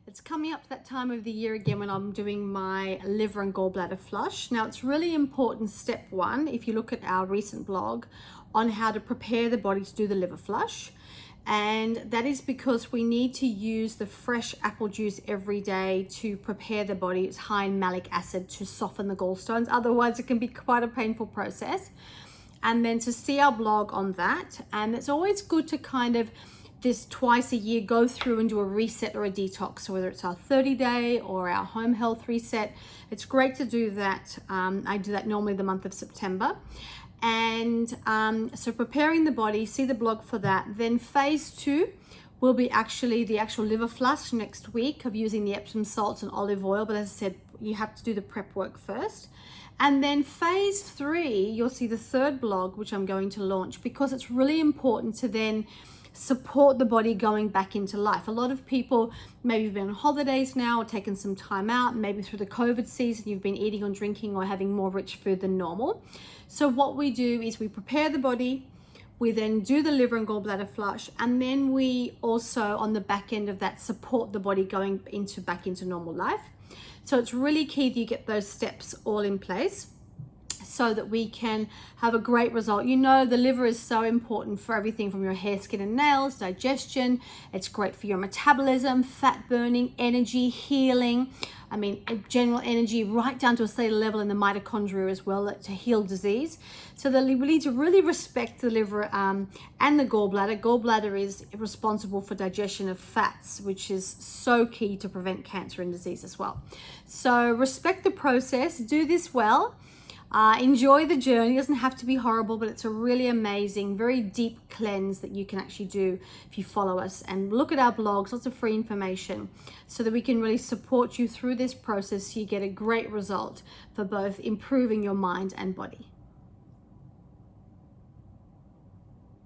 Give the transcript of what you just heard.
It's coming up to that time of the year again when I'm doing my liver and gallbladder flush. Now it's really important, step one, if you look at our recent blog on how to prepare the body to do the liver flush. And that is because we need to use the fresh apple juice every day to prepare the body. It's high in malic acid to soften the gallstones. Otherwise it can be quite a painful process. And then to see our blog on that. And it's always good to kind of this twice a year go through and do a reset or a detox. So whether it's our 30-day or our home health reset, it's great to do that. I do that normally the month of September. And so preparing the body, see the blog for that. Then phase 2 will be actually the actual liver flush next week of using the Epsom salts and olive oil. But as I said, you have to do the prep work first. And then phase 3, you'll see the third blog, which I'm going to launch, because it's really important to then support the body going back into life. A lot of people, maybe you've been on holidays now or taken some time out, maybe through the COVID season, you've been eating or drinking or having more rich food than normal. So what we do is we prepare the body, we then do the liver and gallbladder flush, and then we also, on the back end of that, support the body going back into normal life. So it's really key that you get those steps all in place so that we can have a great result. You know, the liver is so important for everything from your hair, skin and nails, digestion. It's great for your metabolism, fat burning, energy, healing. I mean, general energy right down to a cellular level in the mitochondria as well to heal disease. So we need to really respect the liver and the gallbladder. Gallbladder is responsible for digestion of fats, which is so key to prevent cancer and disease as well. So respect the process, do this well. Enjoy the journey. It doesn't have to be horrible, but it's a really amazing, very deep cleanse that you can actually do if you follow us and look at our blogs, lots of free information so that we can really support you through this process so you get a great result for both improving your mind and body.